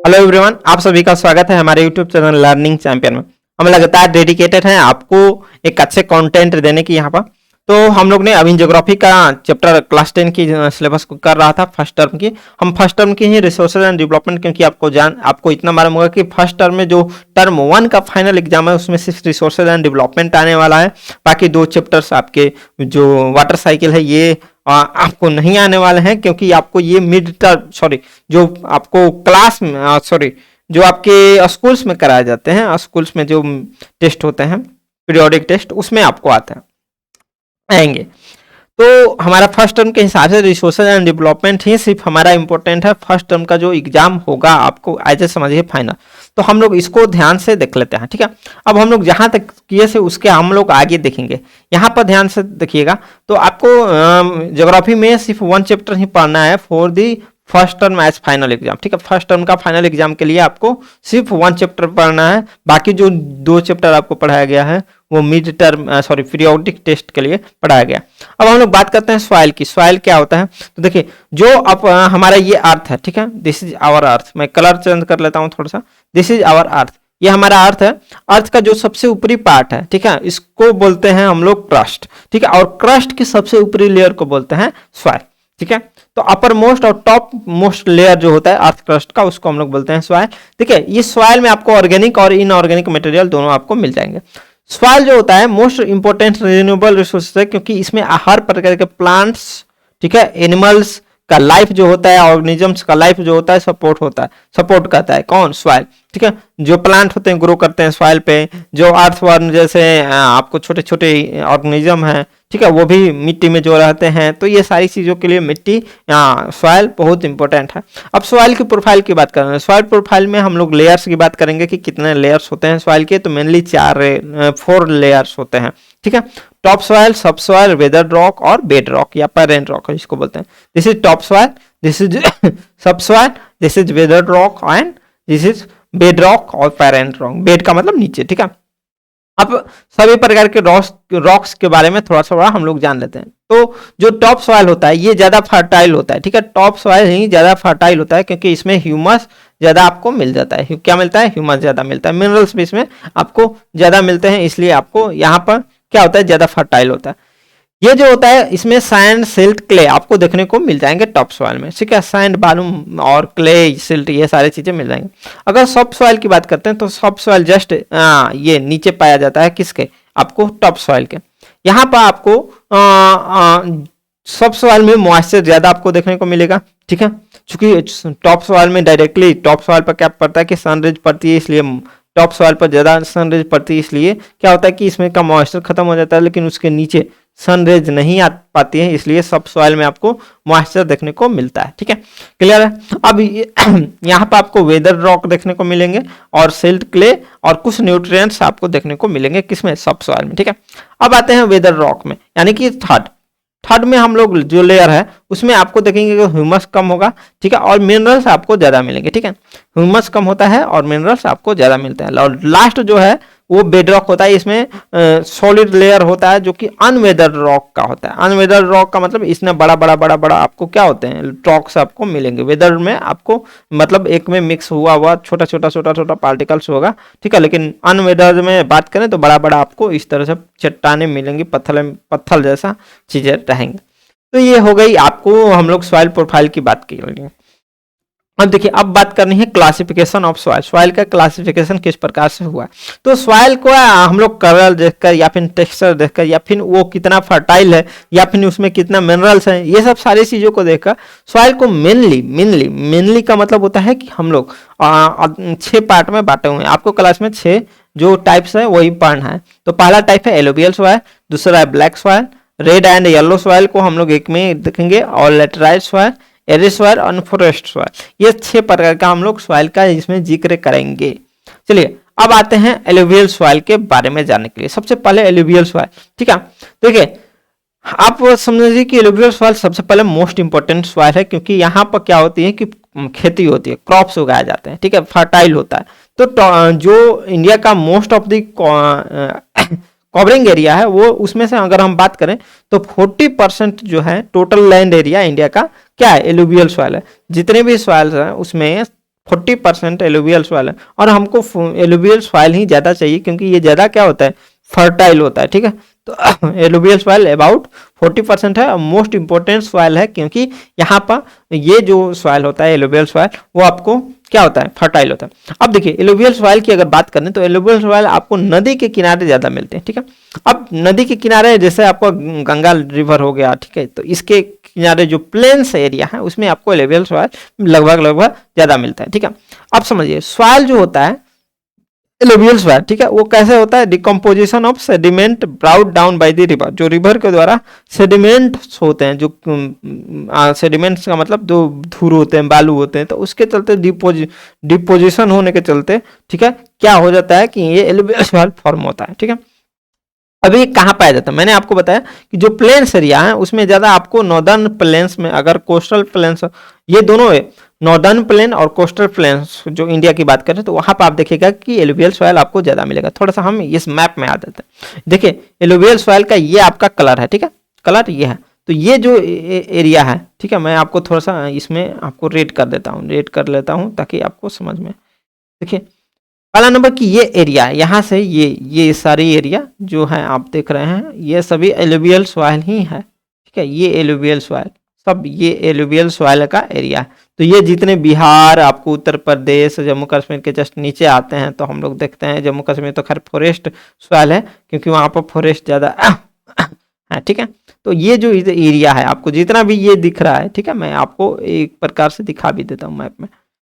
Hello everyone, आप सभी का स्वागत है हमारे यूट्यूब चैनल लर्निंग चैंपियन में। हम लगातार डेडिकेटेड हैं आपको एक अच्छे कंटेंट देने की यहाँ पर। तो हम लोग ने अभी ज्योग्राफी का चैप्टर क्लास 10 की सिलेबस को कर रहा था फर्स्ट टर्म की। हम फर्स्ट टर्म की ही रिसोर्सेज एंड डेवलपमेंट, क्योंकि आपको इतना मालूम होगा कि फर्स्ट टर्म में जो टर्म 1 का फाइनल एग्जाम है उसमें सिर्फ रिसोर्सेज एंड डेवलपमेंट आने वाला है। बाकी दो चैप्टर्स आपके जो वाटर साइकिल है ये आपको नहीं आने वाले हैं, क्योंकि आपको ये मिड टर्म जो आपको क्लास में जो आपके स्कूल्स में कराए जाते हैं, स्कूल्स में जो टेस्ट होते हैं पीरियोडिक टेस्ट, उसमें आपको आता आएंगे। तो हमारा फर्स्ट टर्म के हिसाब से रिसोर्सेज एंड डेवलपमेंट ही सिर्फ हमारा इंपॉर्टेंट है। फर्स्ट टर्म का जो एग्जाम होगा आपको ऐसे समझिए फाइनल, तो हम लोग इसको ध्यान से देख लेते हैं, ठीक है। अब हम लोग जहां तक किए से उसके हम लोग आगे देखेंगे। यहाँ पर ध्यान से देखिएगा, तो आपको ज्योग्राफी में सिर्फ 1 चैप्टर ही पढ़ना है for the first term as final exam, ठीक है। फर्स्ट टर्म का फाइनल एग्जाम के लिए आपको सिर्फ 1 चैप्टर पढ़ना है। बाकी जो 2 चैप्टर आपको पढ़ाया गया है वो मिड टर्म पीरियोडिक टेस्ट के लिए पढ़ाया गया। अब हम लोग बात करते हैं सॉइल की। सॉइल क्या होता है, तो देखिए जो अब हमारा ये अर्थ है, ठीक है, दिस इज आवर अर्थ। मैं कलर चेंज कर लेता हूँ थोड़ा सा। दिस इज आवर अर्थ, ये हमारा अर्थ है। अर्थ का जो सबसे ऊपरी पार्ट है, ठीक है, इसको बोलते हैं हम लोग क्रस्ट, ठीक है। और क्रस्ट की सबसे ऊपरी लेयर को बोलते हैं सॉइल, ठीक है। तो अपर मोस्ट और टॉप मोस्ट लेयर जो होता है अर्थ क्रस्ट का, उसको हम लोग बोलते हैं सॉइल, ठीक है। ये सॉइल में आपको ऑर्गेनिक और इनऑर्गेनिक मटेरियल दोनों आपको मिल जाएंगे। सॉइल जो होता है मोस्ट इंपॉर्टेंट रिन्यूएबल रिसोर्स है, क्योंकि इसमें हर प्रकार के प्लांट्स, ठीक है, एनिमल्स का लाइफ जो होता है, ऑर्गेनिजम्स का लाइफ जो होता है सपोर्ट करता है कौन, सॉइल, ठीक है। जो प्लांट होते हैं ग्रो करते हैं सॉइल पे, जो अर्थवर्म जैसे आपको छोटे छोटे ऑर्गेनिज्म हैं, ठीक है, वो भी मिट्टी में जो रहते हैं। तो ये सारी चीज़ों के लिए मिट्टी सॉइल बहुत इंपॉर्टेंट है। अब सॉइल की प्रोफाइल की बात करें, सॉइल प्रोफाइल में हम लोग लेयर्स की बात करेंगे कि कितने लेयर्स होते हैं सॉइल के। तो मेनली 4 लेयर्स होते हैं, ठीक है। Topsoil, subsoil, weather rock और बेड रॉक या पेरेंट रॉक इसको बोलते हैं। This is topsoil, this is subsoil, this is weather rock and this is bedrock और पेरेंट रॉक। बेड का मतलब नीचे, ठीक है। अब सभी प्रकार के रॉक्स के बारे में थोड़ा सा हम लोग जान लेते हैं। तो जो टॉप सॉइल होता है ये ज्यादा फर्टाइल होता है, ठीक है। टॉप सॉइल ही ज्यादा फर्टाइल होता है, क्योंकि इसमें ह्यूमस ज्यादा आपको मिल जाता है। क्या मिलता है, ह्यूमस ज्यादा मिलता है। मिनरल्स भी इसमें आपको ज्यादा मिलते हैं, इसलिए आपको यहाँ पर क्या होता है, ज्यादा फर्टाइल होता है। ये जो होता है इसमें सैंड, सिल्ट, क्ले आपको देखने को मिल जाएंगे टॉप सॉइल में, ठीक है। सैंड, बालू और क्ले, सिल्ट, ये सारी चीजें मिल जाएंगी। अगर सब सॉइल की बात करते हैं तो सब सॉइल जस्ट ये नीचे पाया जाता है, किसके, आपको टॉप सॉइल के। यहाँ पर आपको सब सॉइल में मॉइस्चर ज्यादा आपको देखने को मिलेगा, ठीक है। क्योंकि टॉप सॉइल में डायरेक्टली टॉप सॉइल पर क्या पड़ता है कि सनरेज पड़ती है, इसलिए टॉप सॉइल पर ज्यादा सनरेज पड़ती है, इसलिए क्या होता है कि इसमें का मॉइस्चर खत्म हो जाता है, लेकिन उसके नीचे सनरेज नहीं आ पाती है, इसलिए सब सॉइल में आपको मॉइस्चर देखने को मिलता है, ठीक है। क्लियर है। अब यहाँ पर आपको वेदर रॉक देखने को मिलेंगे और सिल्ट, क्ले और कुछ न्यूट्रिएंट्स आपको देखने को मिलेंगे, किसमें, सब सॉइल में, ठीक है। अब आते हैं वेदर रॉक में, यानी कि थर्ड में हम लोग जो लेयर है उसमें आपको देखेंगे कि ह्यूमस कम होगा, ठीक है, और मिनरल्स आपको ज्यादा मिलेंगे, ठीक है। ह्यूमस कम होता है और मिनरल्स आपको ज्यादा मिलते हैं। और लास्ट जो है वो बेडरॉक होता है। इसमें सॉलिड लेयर होता है जो कि अनवेदर रॉक का होता है। अनवेदर रॉक का मतलब इसमें बड़ा आपको क्या होते हैं, रॉक्स आपको मिलेंगे। वेदर में आपको मतलब एक में मिक्स हुआ छोटा पार्टिकल्स होगा, ठीक है। लेकिन अनवेदर में बात करें तो बड़ा आपको इस तरह से चट्टाने मिलेंगी, पत्थर जैसा चीजें रहेंगे। तो ये हो गई आपको हम लोग सॉइल प्रोफाइल की बात की। अब देखिए, अब बात करनी है क्लासिफिकेशन ऑफ सॉइल। सॉइल का क्लासिफिकेशन किस प्रकार से हुआ। तो सॉइल को हम लोग कलर देखकर या फिर टेक्सचर देखकर या फिर वो कितना फर्टाइल है या फिर उसमें कितना मिनरल्स हैं, ये सब सारी चीजों को देखकर सॉइल को मेनली का मतलब होता है कि हम लोग 6 पार्ट में बांटे हुए हैं। आपको क्लास में 6 जो टाइप्स है वही पढ़ना है। तो पहला टाइप है एलोवियल सॉइल, दूसरा है black soil, red and yellow soil को हम लोग एक में देखेंगे, और लेटराइट सॉइल, एरिड सॉइल और फॉरेस्ट सॉइल। ये 6 प्रकार का हम लोग सॉइल का इसमें जिक्र करेंगे। चलिए अब आते हैं एलुवियल सॉइल के बारे में जानने के लिए। सबसे पहले एलुवियल सॉइल, ठीक है। देखिए आप समझिए कि एलुवियल सॉइल सबसे पहले मोस्ट इंपॉर्टेंट सॉइल है, क्योंकि यहाँ पर क्या होती है कि खेती होती है, क्रॉप्स उगाए जाते हैं, ठीक है, फर्टाइल होता है। तो जो इंडिया का most of the covering area है वो, उसमें से अगर हम बात करें तो 40% जो है टोटल लैंड एरिया इंडिया का क्या है, एलुवियल सॉइल है। जितने भी सॉइल्स हैं उसमें 40% एलुवियल सॉइल है, और हमको एलुवियल सॉइल ही ज़्यादा चाहिए क्योंकि ये ज़्यादा क्या होता है, फर्टाइल होता है, ठीक है। तो एलुवियल सॉइल अबाउट 40% है, मोस्ट इंपॉर्टेंट सॉइल है क्योंकि यहाँ पर ये जो सॉइल होता है एलुवियल सॉइल वो आपको क्या होता है, फर्टाइल होता है। अब देखिए एलुवियल सॉइल की अगर बात करें तो एलुवियल सॉइल आपको नदी के किनारे ज़्यादा मिलते हैं, ठीक है। अब नदी के किनारे जैसे आपको गंगा रिवर हो गया, ठीक है, तो इसके किनारे जो प्लेन्स एरिया है उसमें आपको एलुवियल सॉइल लगभग ज़्यादा मिलता है, ठीक है। अब समझिए सॉइल जो होता है एलुवियल सॉइल, ठीक है, वो कैसे होता है, decomposition of sediment brought down by the river, जो रिवर के द्वारा सेडिमेंट्स होते हैं, जो सेडिमेंट्स का मतलब जो धूल होते हैं, बालू होते हैं, तो उसके चलते डिपोजिशन होने के चलते, ठीक है, क्या हो जाता है कि ये एलुवियल सॉइल फॉर्म होता है, ठीक है। अभी ये कहाँ पाया जाता है, मैंने आपको बताया कि जो प्लेन्स एरिया है उसमें ज़्यादा आपको नॉर्दर्न प्लेन्स में, अगर कोस्टल प्लेन्स ये दोनों है, नॉर्दर्न प्लेन और कोस्टल प्लेन्स जो इंडिया की बात करें तो वहाँ पर आप देखिएगा कि एलुवियल सॉइल आपको ज़्यादा मिलेगा। थोड़ा सा हम इस मैप में आ जाते हैं, देखिए एलुवियल सॉइल का ये आपका कलर है, ठीक है, कलर ये है, तो ये जो एरिया है, ठीक है, मैं आपको थोड़ा सा इसमें आपको रेड कर देता हूँ, रेड कर लेता हूँ ताकि आपको समझ में। देखिए पहला नंबर की ये एरिया, यहाँ से ये सारी एरिया जो है आप देख रहे हैं ये सभी एलुवियल सॉइल ही है, ठीक है, ये एलुवियल सॉइल, सब ये एलुवियल सॉइल का एरिया है। तो ये जितने बिहार, आपको उत्तर प्रदेश, जम्मू कश्मीर के जस्ट नीचे आते हैं तो हम लोग देखते हैं जम्मू कश्मीर तो खैर फॉरेस्ट सॉइल है क्योंकि वहाँ पर फॉरेस्ट ज़्यादा है, ठीक है। तो ये जो एरिया है आपको जितना भी ये दिख रहा है, ठीक है, मैं आपको एक प्रकार से दिखा भी देता हूँ मैप में,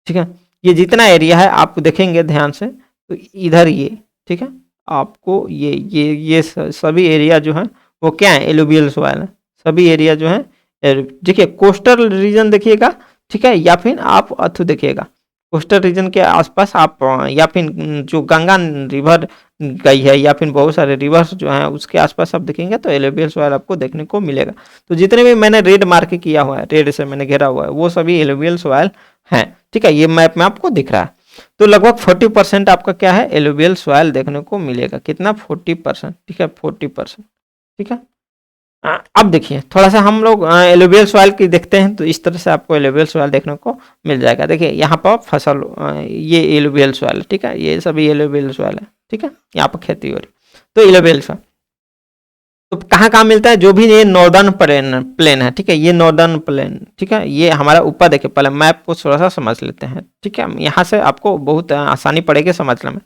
ठीक है, ये जितना एरिया है आप देखेंगे ध्यान से तो इधर ये, ठीक है, आपको ये सभी एरिया जो है वो क्या है, एलुवियल सॉइल है, सभी एरिया जो है। देखिए कोस्टल रीजन देखिएगा, ठीक है, या फिर आप अथु देखिएगा कोस्टल रीजन के आसपास आप, या फिर जो गंगा रिवर गई है या फिर बहुत सारे रिवर्स जो हैं उसके आसपास आप देखेंगे तो एलुवियल सॉइल आपको देखने को मिलेगा। तो जितने भी मैंने रेड मार्क किया हुआ है, रेड से मैंने घेरा हुआ है, वो सभी एलुवियल सॉइल हैं, ठीक है, ये मैप में आपको दिख रहा है। तो लगभग 40% आपका क्या है, एलुवियल सॉइल देखने को मिलेगा, कितना 40%, ठीक है, 40%, ठीक है। अब देखिए थोड़ा सा हम लोग एलुवियल सॉइल की देखते हैं तो इस तरह से आपको एलुवियल सॉइल देखने को मिल जाएगा। देखिए यहाँ पर फसल, ये एलुवियल सॉइल, ठीक है, ये सभी एलुवियल सॉइल है, ठीक है, यहाँ पर खेती हो रही, तो एलुवियल सॉइल तो कहाँ कहाँ मिलता है, जो भी ये नॉर्दर्न प्लेन है, ठीक है, ये नॉर्दर्न प्लेन, ठीक है, ये हमारा ऊपर देखिए, पहले मैप को थोड़ा सा समझ लेते हैं, ठीक है, यहाँ से आपको बहुत आसानी पड़ेगी समझने में।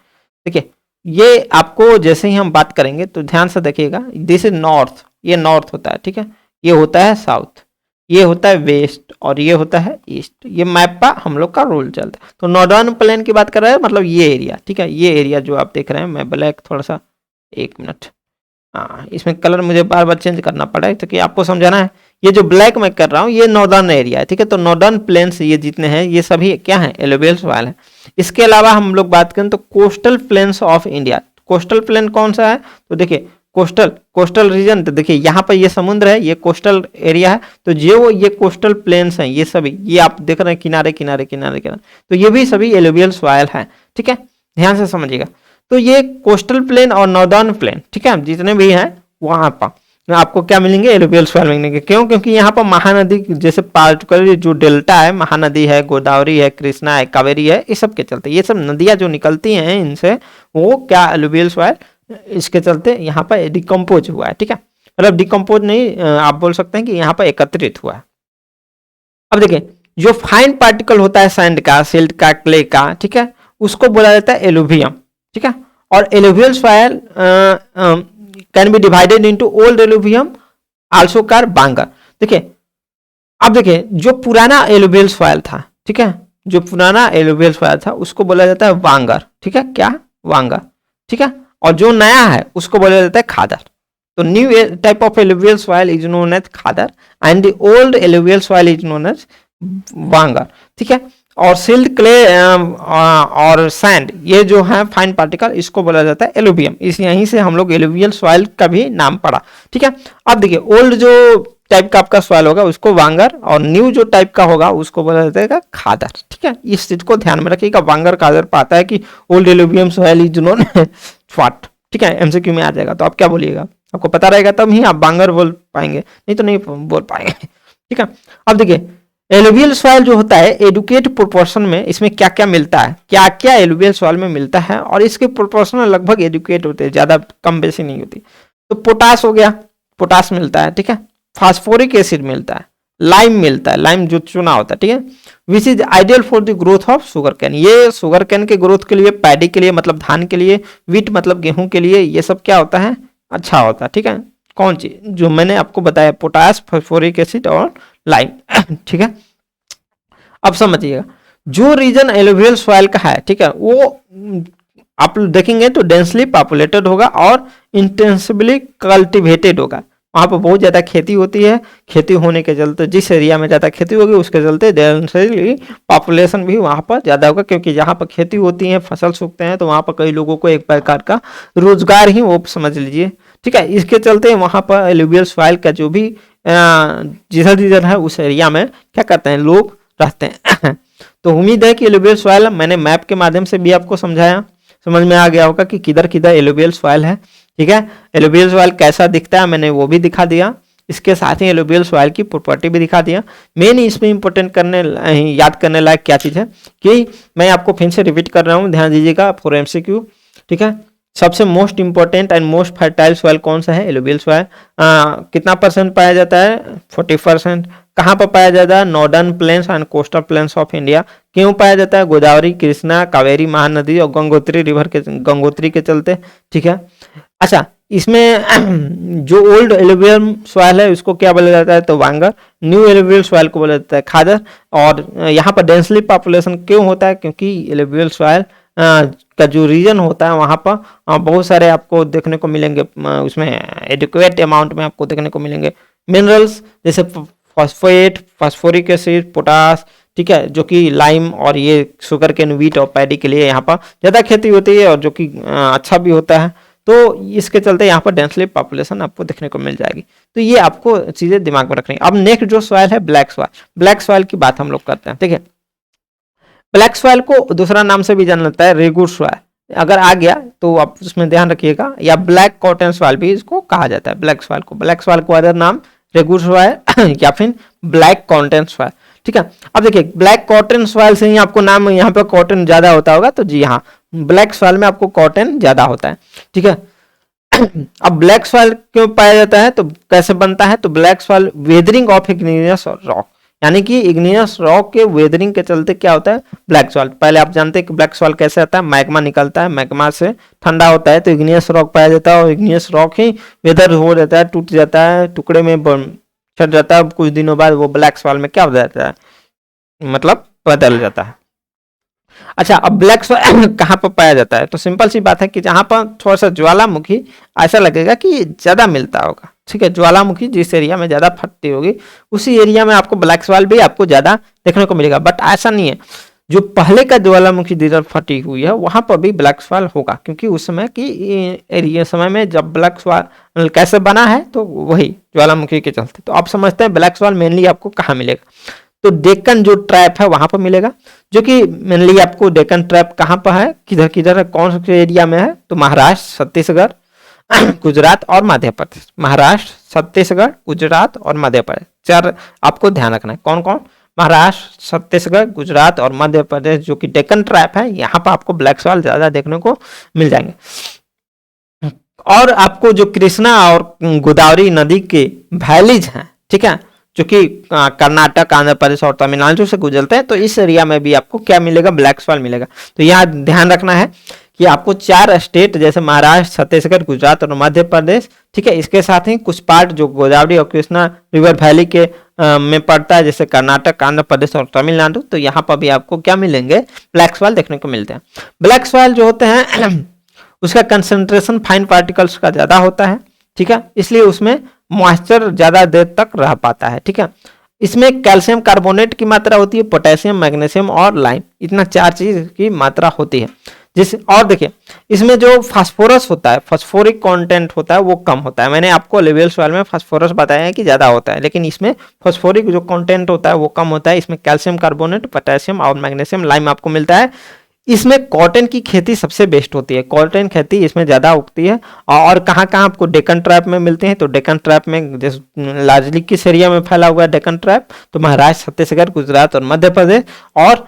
देखिए ये आपको जैसे ही हम बात करेंगे तो ध्यान से देखिएगा, दिस इज नॉर्थ, ये नॉर्थ होता है, ठीक है, ये होता है साउथ, ये होता है वेस्ट और ये होता है ईस्ट, ये मैप पर हम लोग का रूल चलता है। तो नॉर्दर्न प्लेन की बात कर रहे हैं मतलब ये एरिया, ठीक है, ये एरिया जो आप देख रहे हैं, मैं ब्लैक थोड़ा सा, एक मिनट, हाँ इसमें कलर मुझे बार बार चेंज करना पड़ा है क्योंकि आपको समझाना है। ये जो ब्लैक मैं कर रहा हूँ ये नॉर्दर्न एरिया है, ठीक है, तो नॉर्दर्न प्लेन्स ये जितने हैं ये सभी क्या है, एलुवियल सॉइल है। इसके अलावा हम लोग बात करें तो coastal planes of India, coastal plain कौन सा है, तो देखिए कोस्टल रीजन, तो देखिए यहाँ पर ये समुद्र है, ये कोस्टल एरिया है, तो जो ये कोस्टल प्लेन्स हैं ये सभी, ये आप देख रहे हैं किनारे किनारे किनारे किनारे, तो ये भी सभी एलुवियल सॉइल है, ठीक है, ध्यान से समझिएगा। तो ये कोस्टल प्लेन और नॉर्दर्न प्लेन, ठीक है, जितने भी हैं वहाँ पर आपको क्या मिलेंगे, एलुवियल सॉइल मिलेंगे। क्यों, क्योंकि यहाँ पर महानदी जैसे पार्टिकुलर जो डेल्टा है, महानदी है, गोदावरी है, कृष्णा है, कावेरी है, इस सब के चलते ये सब नदियाँ जो निकलती हैं इनसे वो क्या एलुवियल सॉइल, इसके चलते यहाँ पर डिकम्पोज हुआ है, ठीक है, मतलब डिकम्पोज नहीं, आप बोल सकते हैं कि यहाँ पर एकत्रित हुआ है। अब देखिए जो फाइन पार्टिकल होता है सैंड का, सिल्ट का, क्ले का, ठीक है, उसको बोला जाता है एलुवियम, ठीक है, और alluvial soil can be divided into old alluvium also कार बांगर। देखिए अब देखिए जो पुराना एलुवियल सॉइल था, ठीक है, जो पुराना एलुवियल सॉइल था उसको बोला जाता है वांगर, ठीक है, क्या वांगर, ठीक है, और जो नया है उसको बोला जाता है खादर। तो new type of alluvial soil is known as khadar and the old alluvial soil is known as bhangar, ठीक है। और सिल्ट, क्ले और सैंड, ये जो है फाइन पार्टिकल, इसको बोला जाता है एलुवियम। इस यहीं से हम लोग एलुवियल सॉइल का भी नाम पड़ा, ठीक है। अब देखिए ओल्ड जो टाइप का आपका सॉइल होगा उसको वांगर और न्यू जो टाइप का होगा उसको बोला जाता है खादर, ठीक है, इस चीज को ध्यान में रखिएगा। वांगर खादर पाता है कि old alluvium soil is known what, ठीक है, एमसीक्यू में आ जाएगा तो आप क्या बोलिएगा, आपको पता रहेगा तब ही आप वांगर बोल पाएंगे, नहीं तो नहीं बोल पाएंगे, ठीक है। अब देखिए एलुवियल सॉइल जो होता है एडुकेट प्रोपोर्शन में इसमें क्या क्या मिलता है, क्या क्या एलुवियल सॉइल में मिलता है, और इसके प्रोपोर्शन लगभग एडुकेट होते हैं, ज्यादा कम बेसी नहीं होती। तो पोटास हो गया, पोटास मिलता है, ठीक है। फास्फोरिक एसिड मिलता है, लाइम मिलता है, लाइम जो चूना होता है, ठीक है। Which is ideal for the growth of sugar cane, ये शुगर कैन के ग्रोथ के लिए, पैडी के लिए मतलब धान के लिए, वीट मतलब गेहूं के लिए, ये सब क्या होता है, अच्छा होता है, ठीक है। कौन चीज जो मैंने आपको बताया, पोटास, फास्फोरिक एसिड और लाइम ठीक है। अब समझिएगा, जो रीजन एलुवियल सॉइल का है, ठीक है, वो आप देखेंगे तो डेंसली पॉपुलेटेड होगा और इंटेंसिवली कल्टिवेटेड होगा। वहाँ पर बहुत ज़्यादा खेती होती है, खेती होने के चलते जिस एरिया में ज़्यादा खेती होगी उसके चलते डेंसली पॉपुलेशन भी वहाँ पर ज़्यादा होगा, क्योंकि जहाँ पर खेती होती है, फसल सूखते हैं, तो वहाँ पर कई लोगों को एक प्रकार का रोजगार ही वो समझ लीजिए, ठीक है। इसके चलते वहाँ पर एलुवियल सॉइल का जो भी जिधर है उस एरिया में क्या करते हैं, लोग रहते हैं तो उम्मीद है कि एलुवियल सॉइल मैंने मैप के माध्यम से भी आपको समझाया, समझ में आ गया होगा कि किधर किधर एलुवियल सॉइल है, ठीक है। एलुवियल सॉइल कैसा दिखता है मैंने वो भी दिखा दिया, इसके साथ ही एलुवियल सॉइल की प्रॉपर्टी भी दिखा दिया। मेन इसमें इंपॉर्टेंट याद करने लायक क्या चीज़ है कि मैं आपको फिर से रिपीट कर रहा हूँ, ध्यान दीजिएगा फॉर एमसीक्यू, ठीक है। सबसे most important and most fertile soil कौन सा है, एलुवियल सॉइल। कितना परसेंट पाया जाता है, 40%। कहाँ पर पाया जाता है, northern plains and coastal planes of India. क्यों पाया जाता है, गोदावरी, कृष्णा, कावेरी महानदी और गंगोत्री रिवर के, गंगोत्री के चलते, ठीक है। अच्छा, इसमें जो ओल्ड एलुवियल सॉइल है उसको क्या बोला जाता है, तो वांगर। न्यू एलुवियल सॉइल को बोला जाता है खादर। और यहाँ पर डेंसली पॉपुलेशन क्यों होता है, क्योंकि एलुवियल सॉइल का जो रीजन होता है वहाँ पर बहुत सारे आपको देखने को मिलेंगे, उसमें एडिक्वेट अमाउंट में आपको देखने को मिलेंगे मिनरल्स, जैसे फॉस्फेट, फास्फोरिक एसिड, पोटास, ठीक है, जो कि लाइम और ये शुगर केन, वीट और पैडी के लिए यहाँ पर ज़्यादा खेती होती है और जो कि अच्छा भी होता है। तो इसके चलते यहाँ पर डेंसली पॉपुलेशन आपको देखने को मिल जाएगी। तो ये आपको चीज़ें दिमाग में रखनी है। अब नेक्स्ट जो सॉइल है ब्लैक सॉइल, ब्लैक सॉइल की बात हम लोग करते हैं, ठीक है। ब्लैक सॉइल को दूसरा नाम से भी जाना जाता है रेगुर सॉइल, अगर आ गया तो आप उसमें ध्यान रखिएगा, या ब्लैक कॉटन सॉइल भी इसको कहा जाता है। ब्लैक सॉइल को, ब्लैक सॉइल को अदर नाम रेगुर सॉइल या फिर ब्लैक कॉटन सॉइल, ठीक है। अब देखिए ब्लैक कॉटन सॉइल से ही आपको नाम, यहाँ पे कॉटन ज्यादा होता होगा, तो जी हाँ, ब्लैक सॉइल में आपको कॉटन ज्यादा होता है, ठीक है। अब ब्लैक सॉइल क्यों पाया जाता है, तो कैसे बनता है, तो black soil weathering of igneous rock, यानी कि इग्नियस रॉक के वेदरिंग के चलते क्या होता है, ब्लैक सॉइल। पहले आप जानते हैं कि ब्लैक सॉइल कैसे आता है, मैग्मा निकलता है, मैग्मा से ठंडा होता है तो इग्नियस रॉक पाया जाता है, और इग्नियस रॉक ही वेदर हो जाता है, टूट जाता है, टुकड़े में छट जाता है, कुछ दिनों बाद वो ब्लैक सॉइल में क्या हो जाता है, मतलब बदल जाता है। अच्छा, अब ब्लैक सॉइल कहाँ पर पाया जाता है, तो सिंपल सी बात है कि जहाँ पर थोड़ा सा ज्वालामुखी ऐसा लगेगा कि ज़्यादा मिलता होगा, ठीक है। ज्वालामुखी जिस एरिया में ज़्यादा फटती होगी उसी एरिया में आपको ब्लैक सॉइल भी आपको ज़्यादा देखने को मिलेगा। बट ऐसा नहीं है, जो पहले का ज्वालामुखी जिधर फटी हुई है वहाँ पर भी ब्लैक सॉइल होगा, क्योंकि उस समय की एरिया समय में जब ब्लैक सॉइल कैसे बना है तो वही ज्वालामुखी के चलते। तो आप समझते हैं ब्लैक सॉइल मेनली आपको कहाँ मिलेगा, तो डेक्कन जो ट्रैप है वहां पर मिलेगा, जो कि मेनली आपको डेक्कन ट्रैप कहाँ पर है, किधर किधर है, कौन से एरिया में है, तो महाराष्ट्र, छत्तीसगढ़, गुजरात और मध्य प्रदेश। महाराष्ट्र, छत्तीसगढ़, गुजरात और मध्य प्रदेश, चार आपको ध्यान रखना है। कौन कौन, महाराष्ट्र, छत्तीसगढ़, गुजरात और मध्य प्रदेश, जो कि डेक्कन ट्रैप है, यहाँ पर आपको ब्लैक सॉइल ज्यादा देखने को मिल जाएंगे। और आपको जो कृष्णा और गोदावरी नदी के वैलीज हैं, ठीक है, जो कि कर्नाटक, आंध्र प्रदेश और तमिलनाडु से गुजरते हैं, तो इस एरिया में भी आपको क्या मिलेगा, ब्लैक सॉइल मिलेगा। तो यहाँ ध्यान रखना है कि आपको 4 स्टेट जैसे महाराष्ट्र, छत्तीसगढ़, गुजरात और मध्य प्रदेश, ठीक है, इसके साथ ही कुछ पार्ट जो गोदावरी और कृष्णा रिवर वैली के में पड़ता है, जैसे कर्नाटक, आंध्र प्रदेश और तमिलनाडु, तो यहाँ पर भी आपको क्या मिलेंगे, ब्लैक सॉइल देखने को मिलते हैं। ब्लैक सॉइल जो होते हैं उसका कंसेंट्रेशन फाइन पार्टिकल्स का ज्यादा होता है, ठीक है, इसलिए उसमें मॉइस्चर ज्यादा देर तक रह पाता है, ठीक है। इसमें कैल्शियम कार्बोनेट की मात्रा होती है, पोटेशियम, मैग्नीशियम और लाइम, इतना 4 चीज की मात्रा होती है। और देखिए इसमें जो फास्फोरस होता है, फास्फोरिक कंटेंट होता है वो कम होता है। मैंने आपको एलुवियल सॉइल में फास्फोरस बताया है कि ज्यादा होता है, लेकिन इसमें फास्फोरिक जो कंटेंट होता है वो कम होता है। इसमें कैल्शियम कार्बोनेट, पोटेशियम और मैग्नीशियम, लाइम आपको मिलता है। इसमें कॉटन की खेती सबसे बेस्ट होती है, कॉटन खेती इसमें ज़्यादा उगती है। और कहाँ कहाँ आपको डेक्कन ट्रैप में मिलते हैं, तो डेक्कन ट्रैप में जैसे लार्जली किस एरिया में फैला हुआ है डेक्कन ट्रैप, तो महाराष्ट्र, छत्तीसगढ़, गुजरात और मध्य प्रदेश, और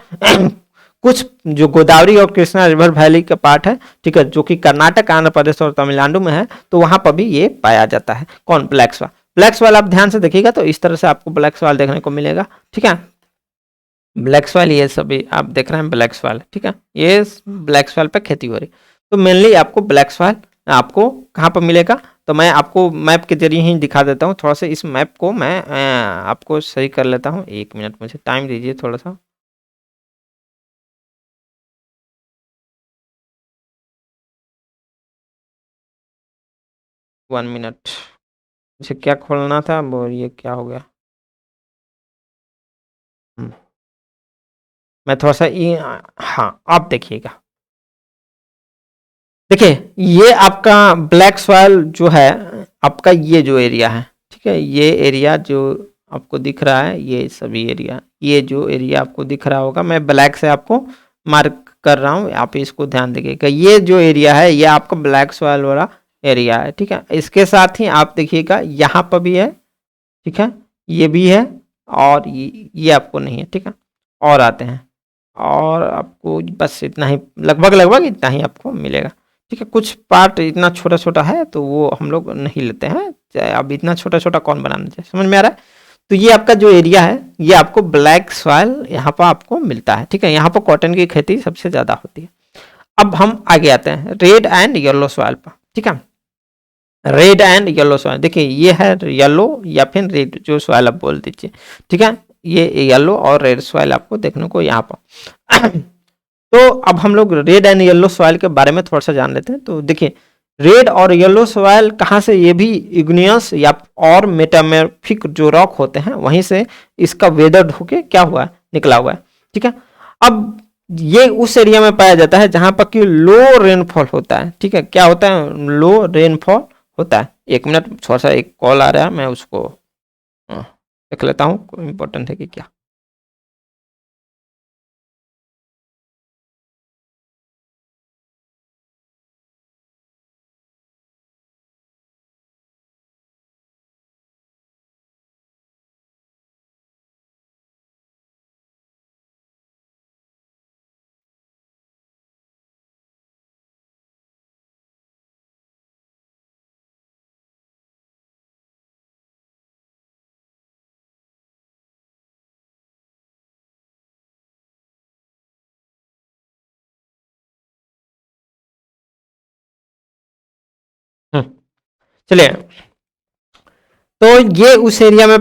कुछ जो गोदावरी और कृष्णा रिवर वैली का पार्ट है, ठीक है, जो कि कर्नाटक, आंध्र प्रदेश और तमिलनाडु में है, तो वहां पर भी ये पाया जाता है। कौन? Black soil. ब्लैक सॉइल आप ध्यान से देखिएगा तो इस तरह से आपको ब्लैक सॉइल देखने को मिलेगा, ठीक है। ब्लैक सॉइल ये सभी आप देख रहे हैं ब्लैक सॉइल, ठीक है, ये ब्लैक सॉइल पे खेती हो रही। तो मेनली आपको ब्लैक सॉइल आपको कहाँ पर मिलेगा, तो मैं आपको मैप के जरिए ही दिखा देता हूँ। थोड़ा सा इस मैप को मैं आपको सही कर लेता हूँ, 1 मिनट मुझे टाइम दीजिए थोड़ा सा। वन मिनट, मुझे क्या खोलना था वो, ये क्या हो गया। हम्म, मैं थोड़ा सा ये, हाँ आप देखिएगा, देखिए ये आपका ब्लैक सॉइल जो है, आपका ये जो एरिया है, ठीक है, ये एरिया जो आपको दिख रहा है, ये सभी एरिया, ये जो एरिया आपको दिख रहा होगा, मैं ब्लैक से आपको मार्क कर रहा हूँ, आप इसको ध्यान देखिएगा। ये जो एरिया है ये आपका ब्लैक सॉइल वाला एरिया है, ठीक है। इसके साथ ही आप देखिएगा यहाँ पर भी है, ठीक है, ये भी है, और ये आपको नहीं है, ठीक है। और आते हैं, और आपको बस इतना ही, लगभग लगभग इतना ही आपको मिलेगा, ठीक है। कुछ पार्ट इतना छोटा छोटा है तो वो हम लोग नहीं लेते हैं, चाहे अब इतना छोटा छोटा कौन बनाना चाहिए, समझ में आ रहा है। तो ये आपका जो एरिया है ये आपको ब्लैक सॉइल यहाँ पर आपको मिलता है, ठीक है। यहाँ पर कॉटन की खेती सबसे ज़्यादा होती है। अब हम आगे आते हैं रेड एंड येलो सॉइल पर, ठीक है। रेड एंड येलो सॉइल, देखिए ये है येलो या फिर रेड जो सॉइल आप बोल दीजिए, ठीक है। ये येलो और रेड सॉइल आपको देखने को यहाँ पर तो अब हम लोग रेड एंड येलो सॉइल के बारे में थोड़ा सा जान लेते हैं। तो देखिए रेड और येलो सॉइल कहाँ से, ये भी इग्नियस या और मेटामॉर्फिक जो रॉक होते हैं वहीं से इसका वेदर होके क्या हुआ है, निकला हुआ है, ठीक है। अब ये उस एरिया में पाया जाता है जहां पर कि लो रेनफॉल होता है, ठीक है। क्या होता है? लो रेनफॉल होता है। 1 मिनट, थोड़ा सा एक कॉल आ रहा है, मैं उसको देख लेता हूँ, इम्पोर्टेंट है कि क्या। चलिए, तो ये उस एरिया में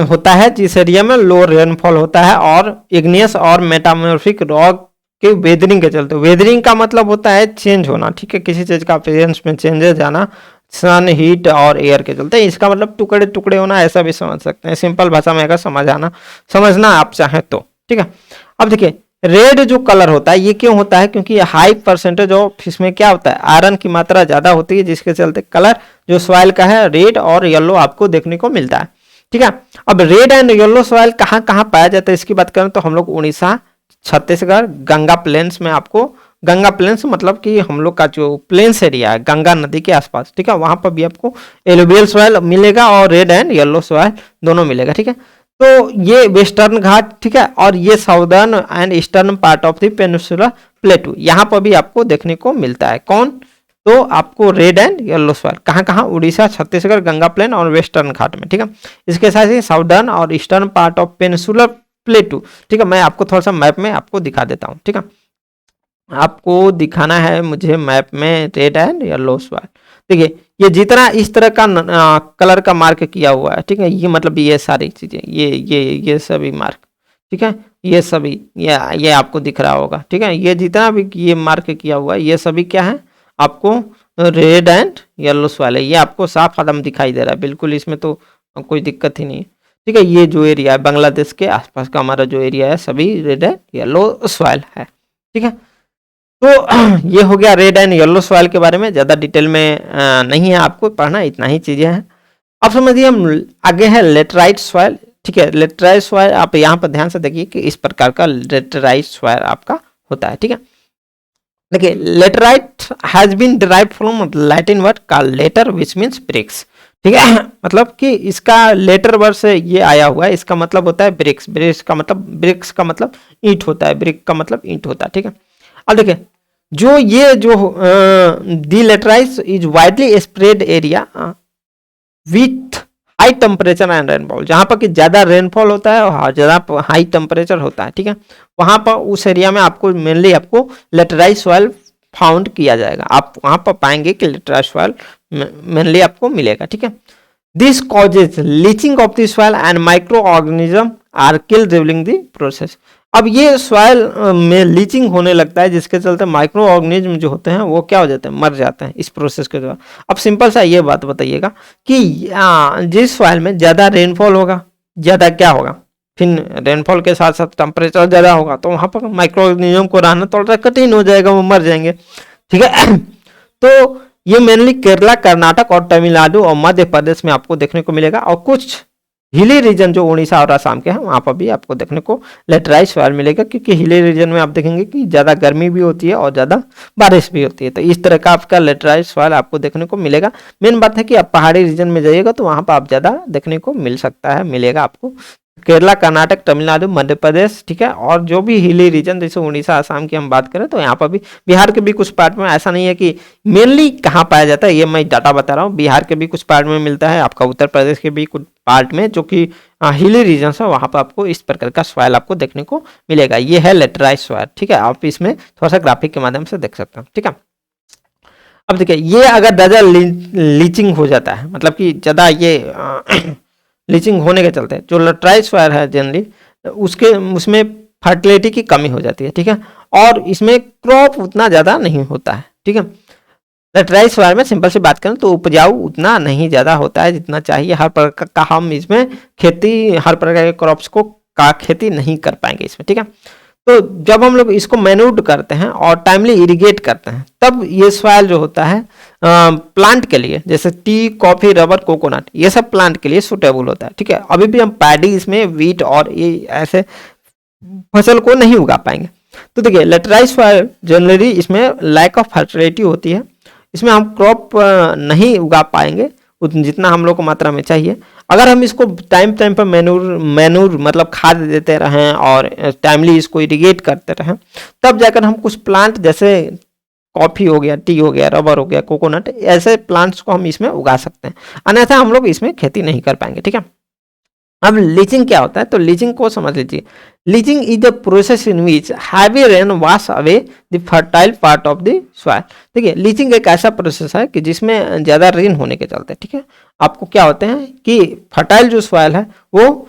होता है जिस एरिया में लो रेनफॉल होता है और इग्नियस और मेटामॉर्फिक रॉक के वेदरिंग के चलते। वेदरिंग का मतलब होता है चेंज होना, ठीक है, किसी चीज का अपीयरेंस में चेंजेस आना सन, हीट और एयर के चलते। इसका मतलब टुकड़े टुकड़े होना, ऐसा भी समझ सकते हैं, सिंपल भाषा में अगर समझना आप चाहें तो, ठीक है। अब देखिए रेड जो कलर होता है ये क्यों होता है, क्योंकि हाई परसेंटेज ऑफ इसमें क्या होता है, आयरन की मात्रा ज्यादा होती है, जिसके चलते कलर जो सॉइल का है रेड और येलो आपको देखने को मिलता है, ठीक है। अब रेड एंड येलो सॉइल कहाँ कहाँ पाया जाता है इसकी बात करें तो हम लोग उड़ीसा, छत्तीसगढ़, गंगा प्लेन्स में आपको, गंगा प्लेन्स मतलब कि हम लोग का जो प्लेन्स एरिया है गंगा नदी के आसपास, ठीक है, वहां पर भी आपको एलुवियल सॉइल मिलेगा और रेड एंड येलो सॉइल दोनों मिलेगा, ठीक है। तो ये वेस्टर्न घाट, ठीक है, और ये southern and eastern part of the peninsula प्लेटू, यहाँ पर भी आपको देखने को मिलता है। कौन? तो आपको रेड एंड येलो सॉइल कहाँ कहाँ, उड़ीसा, छत्तीसगढ़, गंगा प्लेन और वेस्टर्न घाट में, ठीक है। इसके साथ ही साउदर्न और ईस्टर्न पार्ट ऑफ पेनिनसुला प्लेटू, ठीक है। मैं आपको थोड़ा सा मैप में आपको दिखा देता हूँ, ठीक है। आपको दिखाना है मुझे मैप में रेड एंड येलो सॉइल। देखिए ये जितना इस तरह का कलर का मार्क किया हुआ है, ठीक है, ये मतलब ये सारी चीजें, ये सभी मार्क, ठीक है, ये सभी ये आपको दिख रहा होगा, ठीक है। ये जितना भी ये मार्क किया हुआ है ये सभी क्या है आपको रेड एंड येलो सॉइल है। ये आपको साफ आदम दिखाई दे रहा है बिल्कुल, इसमें तो कोई दिक्कत ही नहीं है, ठीक है। ये जो एरिया है बांग्लादेश के आसपास का हमारा जो एरिया है सभी रेड एंड येलो सॉइल है, ठीक है। तो ये हो गया रेड एंड येलो सॉइल के बारे में, ज़्यादा डिटेल में नहीं है आपको पढ़ना, इतना ही चीज़ें हैं। अब समझिए हम आगे है लेटराइट सॉइल, ठीक है। लेटराइट सॉइल आप यहाँ पर ध्यान से देखिए कि इस प्रकार का लेटराइट सॉइल आपका होता है, ठीक है। देखिए laterite has been derived from Latin word called later which means bricks, ठीक है। मतलब कि इसका लेटर वर्ड से ये आया हुआ है, इसका मतलब होता है ब्रिक्स, ब्रिक्स का मतलब ईंट होता है, ब्रिक का मतलब ईंट होता है, ठीक है। अब देखिए जो ये जो the laterite is widely spread area with high temperature and rainfall, जहां पर कि ज्यादा रेनफॉल होता है और ज्यादा हाई टेम्परेचर होता है, ठीक है। वहां पर उस एरिया में आपको मेनली आपको लेटराइट सॉइल फाउंड किया जाएगा, आप वहां पर पाएंगे कि लेटराइट सॉइल मेनली आपको मिलेगा, ठीक है। This causes leaching of the soil and micro organism are kill during the process. अब ये सॉइल में लीचिंग होने लगता है, जिसके चलते माइक्रो ऑर्गेनिज्म जो होते हैं वो क्या हो जाते हैं, मर जाते हैं इस प्रोसेस के दौरान। अब सिंपल सा ये बात बताइएगा कि जिस सॉइल में ज़्यादा रेनफॉल होगा, ज़्यादा क्या होगा, फिर रेनफॉल के साथ साथ टेम्परेचर ज़्यादा होगा, तो वहाँ पर माइक्रो ऑर्गेनिज्म को रहना थोड़ा कठिन हो जाएगा, वो मर जाएंगे, ठीक है। तो ये मेनली केरला, कर्नाटक और तमिलनाडु और मध्य प्रदेश में आपको देखने को मिलेगा, और कुछ हिली रीजन जो उड़ीसा और असम के हैं वहां पर भी आपको देखने को लेटराइट सॉइल मिलेगा, क्योंकि हिली रीजन में आप देखेंगे कि ज़्यादा गर्मी भी होती है और ज़्यादा बारिश भी होती है, तो इस तरह का आपका लेटराइट सॉइल आपको देखने को मिलेगा। मेन बात है कि आप पहाड़ी रीजन में जाइएगा तो वहाँ पर आप ज़्यादा देखने को मिल सकता है, मिलेगा आपको केरला, कर्नाटक, तमिलनाडु, मध्य प्रदेश, ठीक है। और जो भी हिली रीजन जैसे उड़ीसा, असम की हम बात करें तो यहाँ पर भी, बिहार के भी कुछ पार्ट में, ऐसा नहीं है कि मेनली कहाँ पाया जाता है, ये मैं डाटा बता रहा हूँ, बिहार के भी कुछ पार्ट में मिलता है, आपका उत्तर प्रदेश के भी कुछ पार्ट में जो कि हिली रीजन है वहाँ पर आपको इस प्रकार का सॉइल आपको देखने को मिलेगा। ये है लेटराइट सॉइल, ठीक है। आप इसमें थोड़ा सा ग्राफिक के माध्यम से देख सकते हैं, ठीक है। अब देखिए ये अगर ज़्यादा लीचिंग हो जाता है, मतलब कि ज़्यादा ये लीचिंग होने के चलते जो लेटराइट सॉइल है जनरली उसमें फर्टिलिटी की कमी हो जाती है, ठीक है, और इसमें क्रॉप उतना ज़्यादा नहीं होता है, ठीक है। लेटराइट सॉइल में सिंपल सी बात करें तो उपजाऊ उतना नहीं ज़्यादा होता है जितना चाहिए, हर प्रकार का हम इसमें खेती, हर प्रकार के क्रॉप्स को का खेती नहीं कर पाएंगे इसमें, ठीक है। तो जब हम लोग इसको मैन्यूर्ड करते हैं और टाइमली इरिगेट करते हैं तब ये सॉइल जो होता है प्लांट के लिए, जैसे टी, कॉफी, रबर, कोकोनट, ये सब प्लांट के लिए सुटेबल होता है, ठीक है। अभी भी हम पैडी इसमें, वीट और ये ऐसे फसल को नहीं उगा पाएंगे। तो देखिए लेटराइट सॉइल जनरली इसमें लैक ऑफ फर्टिलिटी होती है, इसमें हम क्रॉप नहीं उगा पाएंगे जितना हम लोग को मात्रा में चाहिए। अगर हम इसको टाइम टाइम पर मैनूर मतलब खाद देते रहें और टाइमली इसको इरिगेट करते रहें, तब जाकर हम कुछ प्लांट जैसे कॉफ़ी हो गया, टी हो गया, रबर हो गया, कोकोनट, ऐसे प्लांट्स को हम इसमें उगा सकते हैं, अन्यथा हम लोग इसमें खेती नहीं कर पाएंगे, ठीक है। अब लीचिंग क्या होता है, तो लीचिंग को समझ लीजिए। Leaching is the process in which heavy rain wash away the fertile part of the soil. देखिए लीचिंग एक ऐसा प्रोसेस है कि जिसमें ज़्यादा रेन होने के चलते, ठीक है, आपको क्या होते हैं कि फर्टाइल जो सॉइल है वो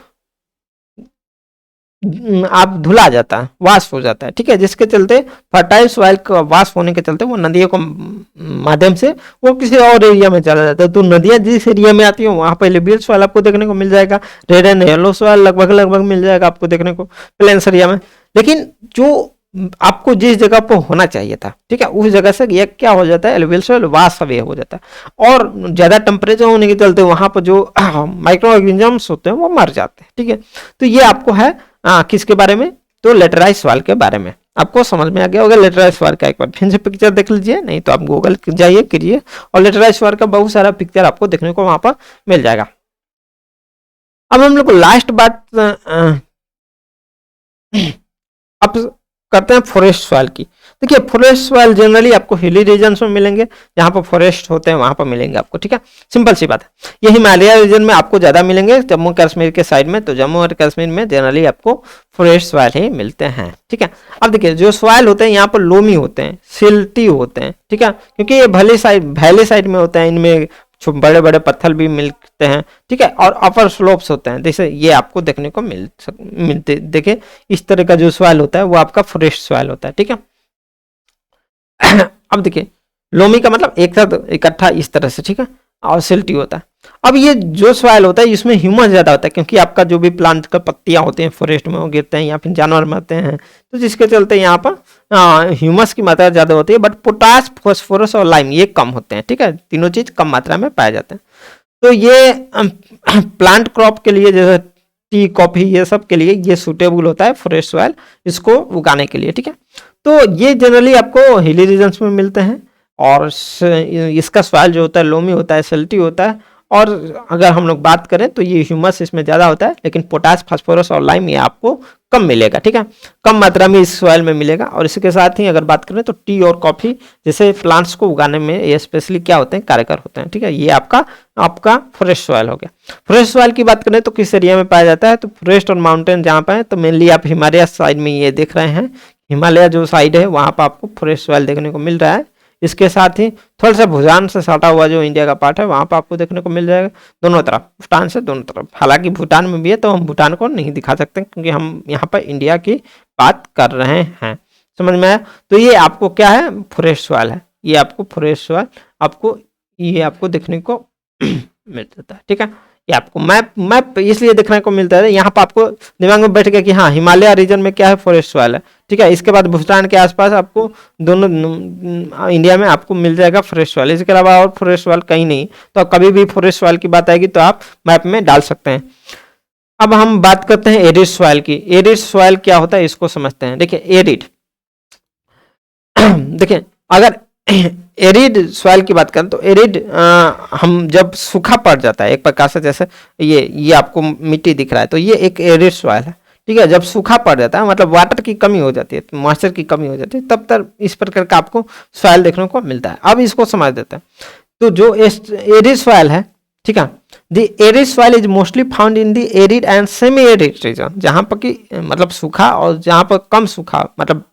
आप धुला जाता है, वाश हो जाता है, ठीक है, जिसके चलते फर्टाइल सॉइल का वाश होने के चलते वो नदियों को माध्यम से वो किसी और एरिया में चला जाता है। तो नदियाँ जिस एरिया में आती हैं वहाँ पर एलुवियल सॉइल आपको देखने को मिल जाएगा, रेड एंड येलो सॉइल लगभग मिल जाएगा आपको देखने को प्लेन्स एरिया में। लेकिन जो आपको जिस जगह पर होना चाहिए था, ठीक है, उस जगह से ये क्या हो जाता है, एलुवियल सॉइल वाश अवे हो जाता है, और ज़्यादा टेम्परेचर होने के चलते वहाँ पर जो माइक्रो ऑर्गेनिजम्स होते हैं वो मर जाते हैं, ठीक है। तो ये आपको है किसके बारे में, तो लेटराइट सॉइल के बारे में। आपको समझ में आ गया होगा लेटराइट सॉइल का, एक बार फिर से पिक्चर देख लीजिए, नहीं तो आप गूगल जाइए करिए और लेटराइट सॉइल का बहुत सारा पिक्चर आपको देखने को वहां पर मिल जाएगा। अब हम लोग लास्ट बात अब करते हैं फॉरेस्ट सॉइल की। देखिए फॉरेस्ट सॉइल जनरली आपको हिली रीजन में मिलेंगे, जहाँ पर फॉरेस्ट होते हैं वहाँ पर मिलेंगे आपको, ठीक है, सिंपल सी बात है। ये हिमालय रीजन में आपको ज़्यादा मिलेंगे, जम्मू कश्मीर के साइड में, तो जम्मू और कश्मीर में जनरली आपको फॉरेस्ट सॉइल ही मिलते हैं, ठीक है। अब देखिए जो सॉइल होते हैं यहाँ पर लोमी होते हैं, सिल्टी होते हैं, ठीक है, क्योंकि ये वैली साइड में होते हैं, इनमें बड़े बड़े पत्थर भी मिलते हैं, ठीक है, और अपर स्लोप्स होते हैं, जैसे ये आपको देखने को मिलते देखिए इस तरह का जो सॉइल होता है वो आपका फॉरेस्ट सॉइल होता है, ठीक है। अब देखिए लोमी का मतलब एक साथ इकट्ठा इस तरह से, ठीक है, और सिल्टी होता है। अब ये जो सॉइल होता है इसमें ह्यूमस ज़्यादा होता है, क्योंकि आपका जो भी प्लांट का पत्तियां होते हैं फॉरेस्ट में वो गिरते हैं या फिर जानवर मरते हैं, तो जिसके चलते यहाँ पर ह्यूमस की मात्रा ज़्यादा होती है, बट पोटास, फॉस्फोरस और लाइम ये कम होते हैं, ठीक है, तीनों चीज़ कम मात्रा में पाए जाते हैं। तो ये प्लांट क्रॉप के लिए जैसे टी, कॉफ़ी, ये सब के लिए ये सूटेबल होता है फॉरेस्ट सॉइल इसको उगाने के लिए, ठीक है। तो ये जनरली आपको हिली रीजन्स में मिलते हैं और इसका सॉइल जो होता है लोमी होता है, सल्टी होता है। और अगर हम लोग बात करें तो ये ह्यूमस इसमें ज़्यादा होता है, लेकिन पोटास, फास्फोरस और लाइम ये आपको कम मिलेगा, ठीक है, कम मात्रा में इस सॉइल में मिलेगा। और इसके साथ ही अगर बात करें तो टी और कॉफ़ी जैसे प्लांट्स को उगाने में ये स्पेशली क्या होते हैं, कारगर होते हैं, ठीक है। ये आपका आपका फ्रेश सॉइल हो गया। फ्रेश सॉइल की बात करें तो किस एरिया में पाया जाता है, तो फॉरेस्ट और माउंटेन जहाँ पर है, तो मेनली आप हिमालय साइड में ये देख रहे हैं, हिमालय जो साइड है वहाँ पर आपको फ्रेश सॉइल देखने को मिल रहा है। इसके साथ ही थोड़ा सा भूटान से सटा हुआ जो इंडिया का पार्ट है वहाँ पर आपको देखने को मिल जाएगा, दोनों तरफ, भूटान से दोनों तरफ। हालांकि भूटान में भी है तो हम भूटान को नहीं दिखा सकते क्योंकि हम यहाँ पर इंडिया की बात कर रहे हैं, समझ में आया। तो ये आपको क्या है, फ्रेश सॉइल है, ये आपको फ्रेश सॉइल आपको ये आपको देखने को मिल जाता है, ठीक है। ये आपको मैप मैप इसलिए देखने को मिलता है, यहाँ पर आपको दिमाग में बैठ गया कि हाँ हिमालय रीजन में क्या है, फॉरेस्ट सॉइल है, ठीक है। इसके बाद भूटान के आसपास आपको दोनों इंडिया में आपको मिल जाएगा फ्रेश सॉइल, इसके अलावा और फ्रेश सॉइल कहीं नहीं। तो कभी भी फ्रेश सॉइल की बात आएगी तो आप मैप में डाल सकते हैं। अब हम बात करते हैं एरिड सॉइल की। एरिड सॉइल क्या होता है इसको समझते हैं। देखिए एरिड देखिए अगर एरिड सॉइल की बात करें तो एरिड हम जब सूखा पड़ जाता है एक प्रकार से, जैसे ये आपको मिट्टी दिख रहा है तो ये एक एरिड सॉइल है, ठीक है। जब सूखा पड़ जाता है मतलब वाटर की कमी हो जाती है, मॉइस्चर की कमी हो जाती है, तब तक इस प्रकार का आपको सॉइल देखने को मिलता है। अब इसको समझ देते हैं। तो जो एरिड सॉइल है, ठीक है, the arid soil is mostly found in the arid and semi arid region, जहाँ पर कि मतलब सूखा और जहाँ पर कम सूखा मतलब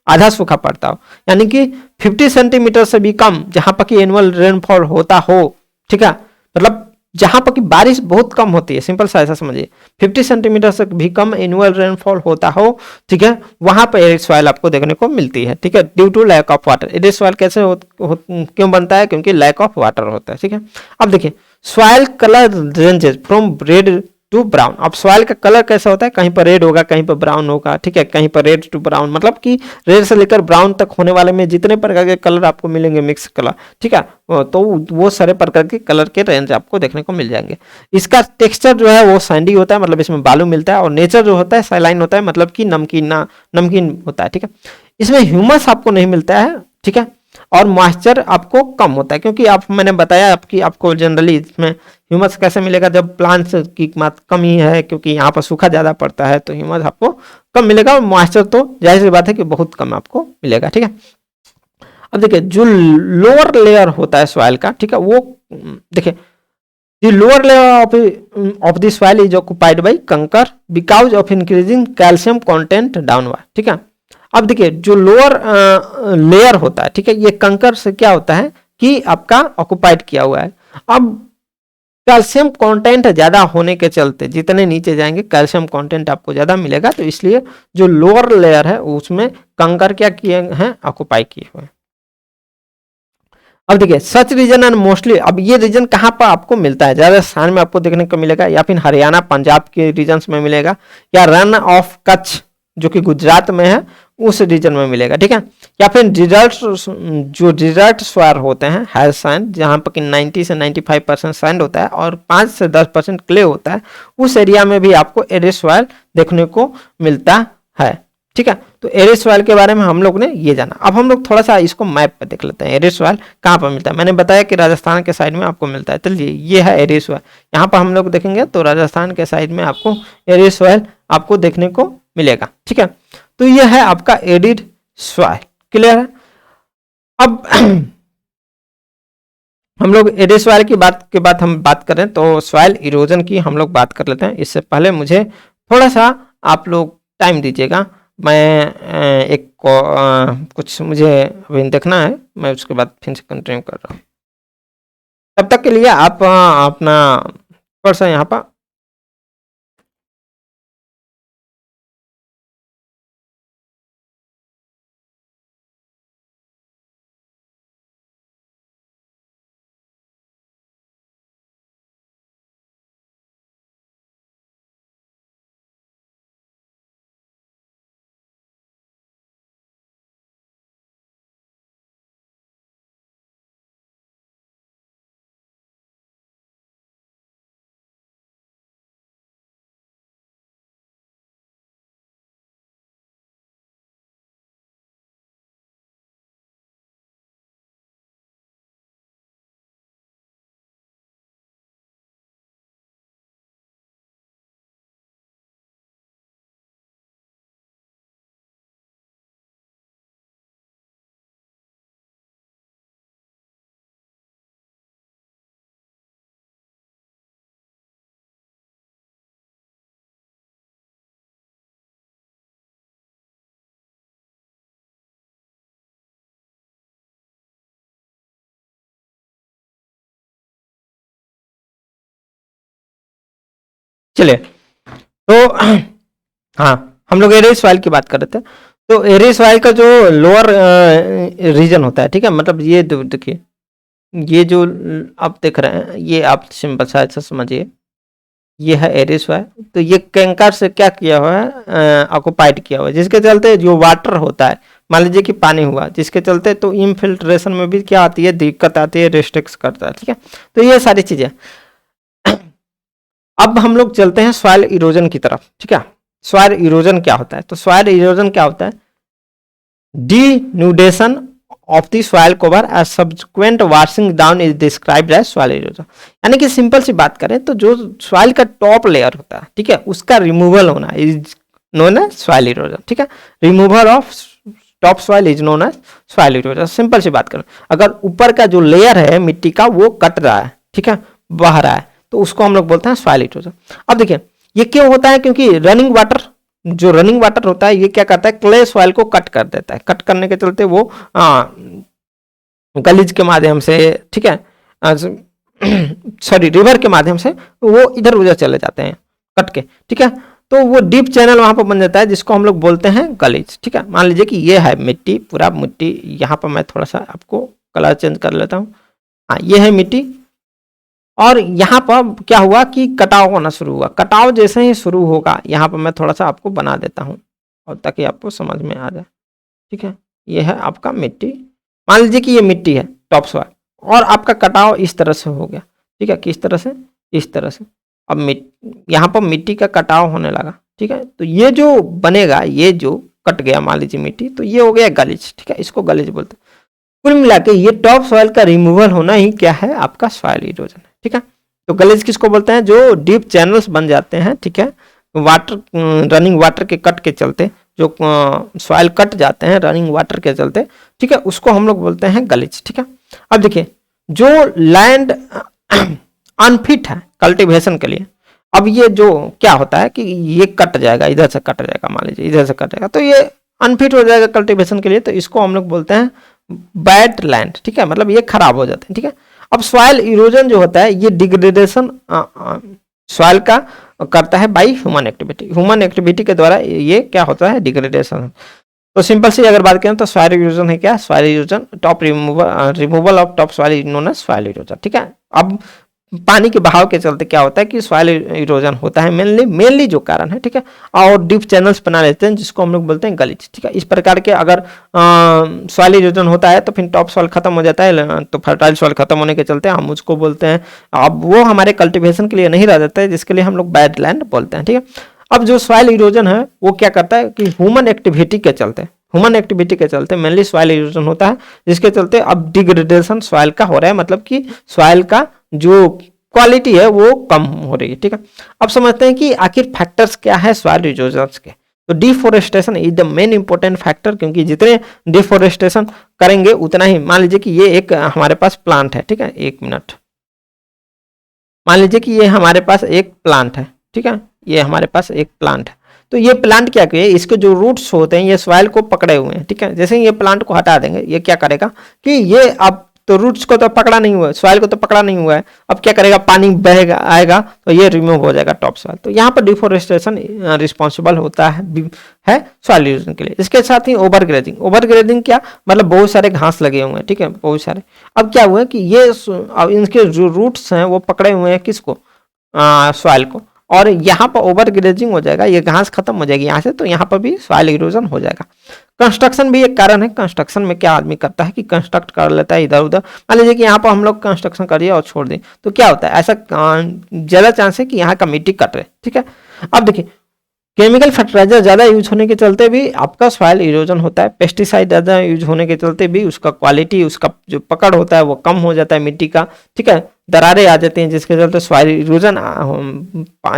आधा सूखा पड़ता हो, यानी कि 50 सेंटीमीटर से भी कम जहां पर कि एनुअल रेनफॉल होता हो, ठीक है, मतलब जहां पर कि बारिश बहुत कम होती है, सिंपल सा ऐसा समझिए, 50 सेंटीमीटर से भी कम एनुअल रेनफॉल होता हो, ठीक है, वहां पर एरिड सॉइल आपको देखने को मिलती है, ठीक है, due to lack of water. Arid soil कैसे क्यों बनता है, क्योंकि लैक ऑफ वाटर होता है, ठीक है। अब देखिए soil colour ranges from red to brown. अब सॉइल का कलर कैसा होता है, कहीं पर रेड होगा, कहीं पर ब्राउन होगा, ठीक है, कहीं पर रेड टू ब्राउन, मतलब कि रेड से लेकर ब्राउन तक होने वाले में जितने प्रकार के कलर आपको मिलेंगे मिक्स कलर, ठीक है, तो वो सारे प्रकार के कलर के रेंज आपको देखने को मिल जाएंगे। इसका टेक्सचर जो है वो सैंडी होता है, मतलब इसमें बालू मिलता है, और नेचर जो होता है सैलाइन होता है, मतलब कि नमकीन होता है, ठीक है। इसमें ह्यूमस आपको नहीं मिलता है, ठीक है, और मॉइस्चर आपको कम होता है, क्योंकि आप मैंने बताया आपकी आपको जनरली इसमें ह्यूमस कैसे मिलेगा, जब प्लांट्स की कम ही है, क्योंकि यहाँ पर सूखा ज़्यादा पड़ता है तो ह्यूमस आपको कम मिलेगा, और मॉइस्चर तो जाहिर सी बात है कि बहुत कम आपको मिलेगा, ठीक है। अब देखिए जो लोअर लेयर होता है सॉइल का, ठीक है, वो देखिए the lower layer of the soil is occupied by kankar because of increasing calcium content downward, ठीक है। अब देखिए जो लोअर लेयर होता है, ठीक है, ये कंकर से क्या होता है कि आपका ऑक्युपाइड किया हुआ है। अब कैल्शियम कंटेंट ज्यादा होने के चलते जितने नीचे जाएंगे कैल्शियम कंटेंट आपको ज्यादा मिलेगा, तो इसलिए जो लोअर लेयर है उसमें कंकर क्या किए हैं, ऑक्युपाई किए हुए हैं। अब देखिए सच रीजन एंड मोस्टली, अब ये रीजन कहाँ पर आपको मिलता है, राजस्थान में आपको देखने को मिलेगा, या फिर हरियाणा पंजाब के रीजन में मिलेगा, या रन ऑफ कच्छ जो कि गुजरात में है उस रीजन में मिलेगा, ठीक है, या फिर डिजर्ट स्वार होते हैं हैल सैंड, जहाँ पर कि 90 से 95% सैंड होता है और 5 से 10% क्ले होता है, उस एरिया में भी आपको एरिड सॉइल देखने को मिलता है, ठीक है। तो एरिड सॉइल के बारे में हम लोग ने ये जाना। अब हम लोग थोड़ा सा इसको मैप पे देख लेते हैं, एरिड सॉइल कहाँ पर मिलता है। मैंने बताया कि राजस्थान के साइड में आपको मिलता है, चलिए ये है एरिड सॉइल, यहाँ पर हम लोग देखेंगे तो राजस्थान के साइड में आपको एरिड सॉइल आपको देखने को मिलेगा, ठीक है। तो ये है आपका एरिड सॉइल, क्लियर है। अब हम लोग एरिड सॉइल की बात के बाद हम बात करें तो सॉइल इरोजन की हम लोग बात कर लेते हैं। इससे पहले मुझे थोड़ा सा आप लोग टाइम दीजिएगा, मैं कुछ मुझे अभी देखना है, मैं उसके बाद फिर से कंटिन्यू कर रहा हूँ। तब तक के लिए आप अपना थोड़ा सा यहाँ पर चलिए, तो हाँ, हम लोग एरे सॉइल की बात कर रहे थे। तो एरे सॉइल का जो लोअर रीजन होता है, ठीक है, मतलब ये देखिए, ये जो आप देख रहे हैं, ये आप सिंपल सा ऐसा समझिए, ये है एरे सॉइल। तो ये कैंकर से क्या किया हुआ है, ऑक्युपाइड किया हुआ है, जिसके चलते जो वाटर होता है, मान लीजिए कि पानी हुआ, जिसके चलते तो इनफिल्ट्रेशन में भी क्या आती है, दिक्कत आती है, रिस्ट्रिक्ट करता है, ठीक है। तो ये सारी चीजें। अब हम लोग चलते हैं सॉइल इरोजन की तरफ, ठीक है। सॉइल इरोजन क्या होता है? तो सॉइल इरोजन क्या होता है? Denudation of the soil cover as subsequent washing down is described as soil erosion. यानी कि सिंपल सी बात करें तो जो सॉइल का टॉप लेयर होता है, ठीक है, उसका रिमूवल होना is known as soil erosion, ठीक है। Removal of top soil is known as soil erosion. Simple सी बात करें, अगर ऊपर का जो लेयर है मिट्टी का वो कट रहा है, ठीक है, बह रहा है, तो उसको हम लोग बोलते हैं सॉइल इरोजन। अब देखिए, ये क्यों होता है? क्योंकि रनिंग वाटर, जो रनिंग वाटर होता है, ये क्या करता है, क्ले सॉइल को कट कर देता है। कट करने के चलते वो गलीज के माध्यम से, ठीक है, सॉरी, रिवर के माध्यम से वो इधर उधर चले जाते हैं कट के, ठीक है। तो वो डीप चैनल वहां पर बन जाता है, जिसको हम लोग बोलते हैं गलीज, ठीक है। मान लीजिए कि ये है मिट्टी, पूरा मिट्टी, यहाँ पर मैं थोड़ा सा आपको कलर चेंज कर लेता हूँ। हाँ, ये है मिट्टी, और यहाँ पर क्या हुआ कि कटाव होना शुरू हुआ। कटाव जैसे ही शुरू होगा, यहाँ पर मैं थोड़ा सा आपको बना देता हूँ, और ताकि आपको समझ में आ जाए, ठीक है। ये है आपका मिट्टी, मान लीजिए कि ये मिट्टी है टॉप सॉइल, और आपका कटाव इस तरह से हो गया, ठीक है। किस तरह से? इस तरह से। अब यहाँ पर मिट्टी का कटाव होने लगा, ठीक है। तो ये जो बनेगा, ये जो कट गया मान लीजिए मिट्टी, तो ये हो गया गलीज, ठीक है, इसको गलीज बोलते हैं। कुल मिला के ये टॉप सॉइल का रिमूवल होना ही क्या है, आपका सॉइल इरोजन है, ठीक है। तो गलीज किसको बोलते हैं? जो डीप चैनल्स बन जाते हैं, ठीक है, वाटर, रनिंग वाटर के कट के चलते, जो सॉइल कट जाते हैं रनिंग वाटर के चलते, ठीक है, उसको हम लोग बोलते हैं गलीज, ठीक है। अब देखिए, जो लैंड अनफिट है कल्टीवेशन के लिए, अब ये जो क्या होता है कि ये कट जाएगा, इधर से कट जाएगा, मान लीजिए इधर से कट जाएगा, तो ये अनफिट हो जाएगा कल्टीवेशन के लिए, तो इसको हम लोग बोलते हैं बैड लैंड, ठीक है, मतलब ये खराब हो जाते हैं, ठीक है। अब सॉइल इरोजन जो होता है, ये डिग्रेडेशन सॉइल का करता है by human activity. Human activity के द्वारा ये क्या होता है, डिग्रेडेशन। तो सिंपल सी अगर बात करें तो सॉइल इरोजन है क्या? Soil erosion, top removal of top soil is known as soil erosion, ठीक है। अब पानी के बहाव के चलते क्या होता है कि सॉइल इरोजन होता है, मेनली जो कारण है, ठीक है। और डीप चैनल्स बना लेते हैं, जिसको हम लोग बोलते हैं गलीज, ठीक है। इस प्रकार के अगर सॉइल इरोजन होता है तो फिर टॉप सॉइल खत्म हो जाता है, तो फर्टाइल सॉइल खत्म होने के चलते हम उसको बोलते हैं, अब वो हमारे कल्टिवेशन के लिए नहीं रह जाता है, जिसके लिए हम लोग बैड लैंड बोलते हैं, ठीक है। अब जो सॉइल इरोजन है वो क्या करता है कि ह्यूमन एक्टिविटी के चलते मेनली सॉइल इरोजन होता है, जिसके चलते अब डिग्रेडेशन सॉइल का हो रहा है, मतलब कि सॉइल का जो क्वालिटी है वो कम हो रही है, ठीक है। अब समझते हैं कि आखिर फैक्टर्स क्या है सॉइल इरोजन के। तो deforestation is the main important factor, क्योंकि जितने डिफोरेस्टेशन करेंगे उतना ही, मान लीजिए कि ये एक हमारे पास प्लांट है, ठीक है, एक मिनट, मान लीजिए कि ये हमारे पास एक प्लांट है, ठीक है, ये हमारे पास एक प्लांट है। तो ये प्लांट क्या किए, इसके जो रूट्स होते हैं ये सॉइल को पकड़े हुए हैं, ठीक है। जैसे ही ये प्लांट को हटा देंगे, ये क्या करेगा कि ये अब तो रूट्स को तो पकड़ा नहीं हुआ है, सॉइल को तो पकड़ा नहीं हुआ है, अब क्या करेगा, पानी बहेगा आएगा तो ये रिमूव हो जाएगा टॉप सॉइल। तो यहाँ पर डिफोरेस्टेशन रिस्पॉन्सिबल होता है सॉइल इरोजन के लिए। इसके साथ ही ओवरग्रेजिंग क्या मतलब, बहुत सारे घास लगे हुए हैं, ठीक है, बहुत सारे। अब क्या हुआ कि ये अब इनके जो रूट्स हैं वो पकड़े हुए हैं किसको, सॉइल को, और यहाँ पर ओवर ग्रेजिंग हो जाएगा, ये घास खत्म हो जाएगी यहाँ से, तो यहाँ पर भी सॉइल इरोजन हो जाएगा। कंस्ट्रक्शन भी एक कारण है। कंस्ट्रक्शन में क्या आदमी करता है कि कंस्ट्रक्ट कर लेता है इधर उधर, मान लीजिए कि यहाँ पर हम लोग कंस्ट्रक्शन करिए और छोड़ दें, तो क्या होता है, ऐसा ज़्यादा चांस है कि यहाँ का मिट्टी कट रहे, ठीक है। अब देखिए, केमिकल फर्टिलाइजर ज़्यादा यूज होने के चलते भी आपका सॉइल इरोजन होता है। पेस्टिसाइड ज़्यादा यूज होने के चलते भी उसका क्वालिटी, उसका जो पकड़ होता है वो कम हो जाता है मिट्टी का, ठीक है, दरारें आ जाती हैं, जिसके चलते सॉइल इरोजन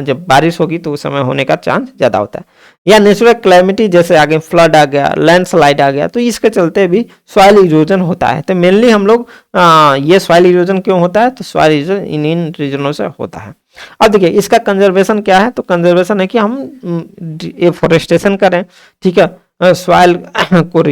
जब बारिश होगी तो उस समय होने का चांस ज़्यादा होता है। या नेचुरल क्लैमिटी जैसे आगे फ्लड आ गया, लैंडस्लाइड आ गया, तो इसके चलते भी सॉइल इरोजन होता है। तो मेनली हम लोग ये सॉइल इरोजन क्यों होता है, तो सॉइल इरोजन इन रीजनों से होता है। अब देखिए, इसका कंजर्वेशन क्या है, तो कंजर्वेशन है कि हम एफोरेस्टेशन करें, ठीक है, सॉइल को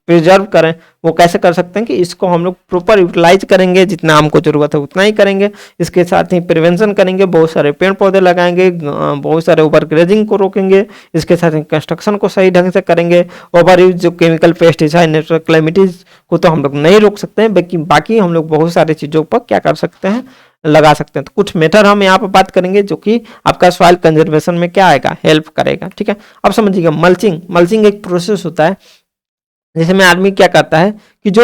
प्रिजर्व करें, वो कैसे कर सकते हैं कि इसको हम लोग प्रॉपर यूटिलाइज करेंगे, जितना हमको ज़रूरत है उतना ही करेंगे। इसके साथ ही प्रिवेंशन करेंगे, बहुत सारे पेड़ पौधे लगाएंगे, बहुत सारे ओवर ग्रेजिंग को रोकेंगे, इसके साथ ही कंस्ट्रक्शन को सही ढंग से करेंगे। ओवर यूज जो केमिकल पेस्टिसाइड नेचुरल कैलेमिटीज को तो हम लोग नहीं रोक सकते हैं, बाकी हम लोग बहुत सारी चीज़ों पर क्या कर सकते हैं, लगा सकते हैं। तो कुछ मेथड हम यहाँ पर बात करेंगे जो कि आपका सॉइल कंजर्वेशन में क्या आएगा, हेल्प करेगा। ठीक है, अब समझिएगा मल्चिंग एक प्रोसेस होता है जैसे में आदमी क्या करता है कि जो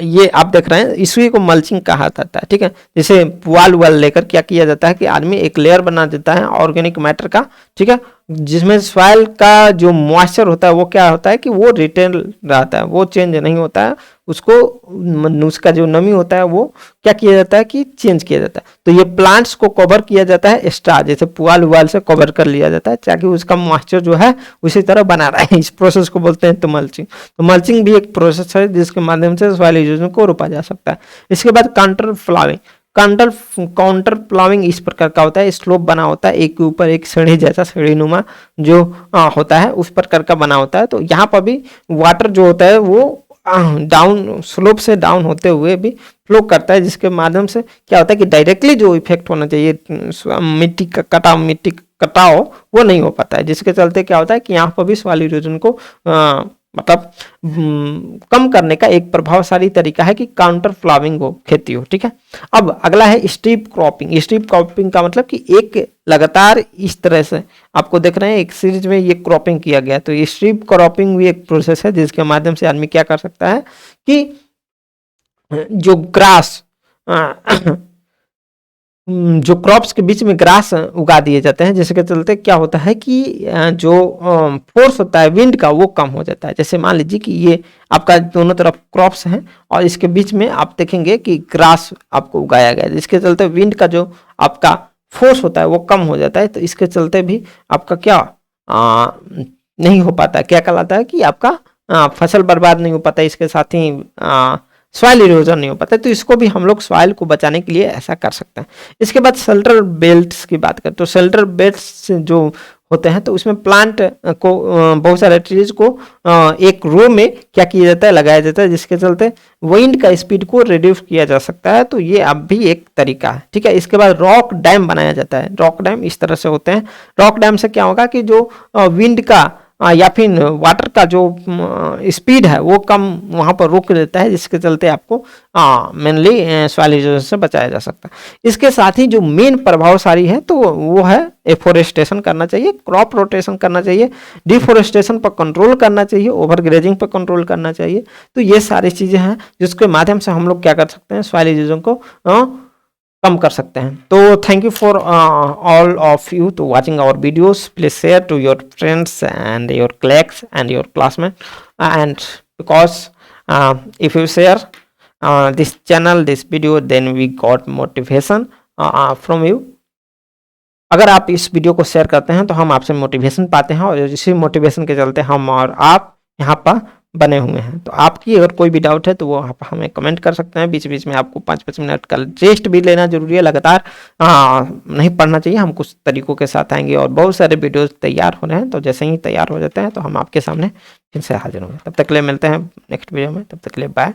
ये आप देख रहे हैं इसी को मल्चिंग कहा जाता है। ठीक है, जैसे पुआल उवाल लेकर क्या किया जाता है कि आदमी एक लेयर बना देता है ऑर्गेनिक मैटर का। ठीक है, जिसमें सॉइल का जो मॉइस्चर होता है वो क्या होता है कि वो रिटेन रहता है, वो चेंज नहीं होता है, उसको उसका जो नमी होता है वो क्या किया जाता है कि चेंज किया जाता है। तो ये प्लांट्स को कवर किया जाता है एक्स्ट्रा, जैसे पुआल उवाल से कवर कर लिया जाता है ताकि उसका मॉइस्चर जो है उसी तरह बना रहा है। इस प्रोसेस को बोलते हैं तो मल्चिंग भी एक प्रोसेस है जिसके माध्यम से सॉइल इरोजन को रोका जा सकता है। इसके बाद काउंटर प्लाविंग इस प्रकार का होता है, स्लोप बना होता है, एक के ऊपर एक सीढ़ी जैसा सीढ़ीनुमा जो होता है उस प्रकार का बना होता है। तो यहाँ पर भी वाटर जो होता है वो डाउन स्लोप से डाउन होते हुए भी फ्लो करता है, जिसके माध्यम से क्या होता है कि डायरेक्टली जो इफेक्ट होना चाहिए मिट्टी का कटाव वो नहीं हो पाता है, जिसके चलते क्या होता है कि यहाँ पर भी सॉइल इरोजन को मतलब कम करने का एक प्रभावशाली तरीका है कि काउंटर प्लाविंग हो, खेती हो। ठीक है, अब अगला है स्ट्रिप क्रॉपिंग का मतलब कि एक लगातार इस तरह से आपको देख रहे हैं एक सीरीज में ये क्रॉपिंग किया गया। तो ये स्ट्रिप क्रॉपिंग भी एक प्रोसेस है जिसके माध्यम से आदमी क्या कर सकता है कि जो ग्रास जो क्रॉप्स के बीच में ग्रास उगा दिए जाते हैं, जिसके चलते क्या होता है कि जो फोर्स होता है विंड का वो कम हो जाता है। जैसे मान लीजिए कि ये आपका दोनों तरफ क्रॉप्स हैं और इसके बीच में आप देखेंगे कि ग्रास आपको उगाया गया है, जिसके चलते विंड का जो आपका फोर्स होता है वो कम हो जाता है। तो इसके चलते भी आपका क्या नहीं हो पाता, क्या कहलाता है कि आपका फसल बर्बाद नहीं हो पाता, इसके साथ ही सॉइल इरोजन नहीं हो पाता। तो इसको भी हम लोग सॉइल को बचाने के लिए ऐसा कर सकते हैं। इसके बाद शेल्टर बेल्ट्स की बात करें तो शेल्टर बेल्ट्स जो होते हैं तो उसमें प्लांट को बहुत सारे ट्रीज को एक रो में क्या किया जाता है, लगाया जाता है, जिसके चलते विंड का स्पीड को रिड्यूस किया जा सकता है। तो ये अब भी एक तरीका है। ठीक है, इसके बाद रॉक डैम बनाया जाता है। रॉक डैम इस तरह से होते हैं। रॉक डैम से क्या होगा कि जो विंड का या फिर वाटर का जो स्पीड है वो कम वहाँ पर रोक देता है, जिसके चलते आपको मेनली सॉइल इरोजन से बचाया जा सकता है। इसके साथ ही जो मेन प्रभावशाली है तो वो है एफोरेस्टेशन करना चाहिए, क्रॉप रोटेशन करना चाहिए, डिफोरेस्टेशन पर कंट्रोल करना चाहिए, ओवर ग्रेजिंग पर कंट्रोल करना चाहिए। तो ये सारी चीज़ें हैं जिसके माध्यम से हम लोग क्या कर सकते हैं, सॉइल इरोजन को कम कर सकते हैं। तो thank you for all of you to watching our videos. Please share to your friends and your colleagues and your classmates, and because if you share this channel, this video, then we got motivation from you. अगर आप इस video को share करते हैं तो हम आपसे motivation पाते हैं और इसी मोटिवेशन के चलते हम और आप यहाँ पर बने हुए हैं। तो आपकी अगर कोई भी डाउट है तो वो आप हमें कमेंट कर सकते हैं। बीच बीच में आपको 5-5 मिनट का रेस्ट भी लेना जरूरी है, लगातार नहीं पढ़ना चाहिए। हम कुछ तरीकों के साथ आएंगे और बहुत सारे वीडियोस तैयार हो रहे हैं, तो जैसे ही तैयार हो जाते हैं तो हम आपके सामने फिर से हाजिर होंगे। तब तक के लिए मिलते हैं नेक्स्ट वीडियो में, तब तक के लिए बाय।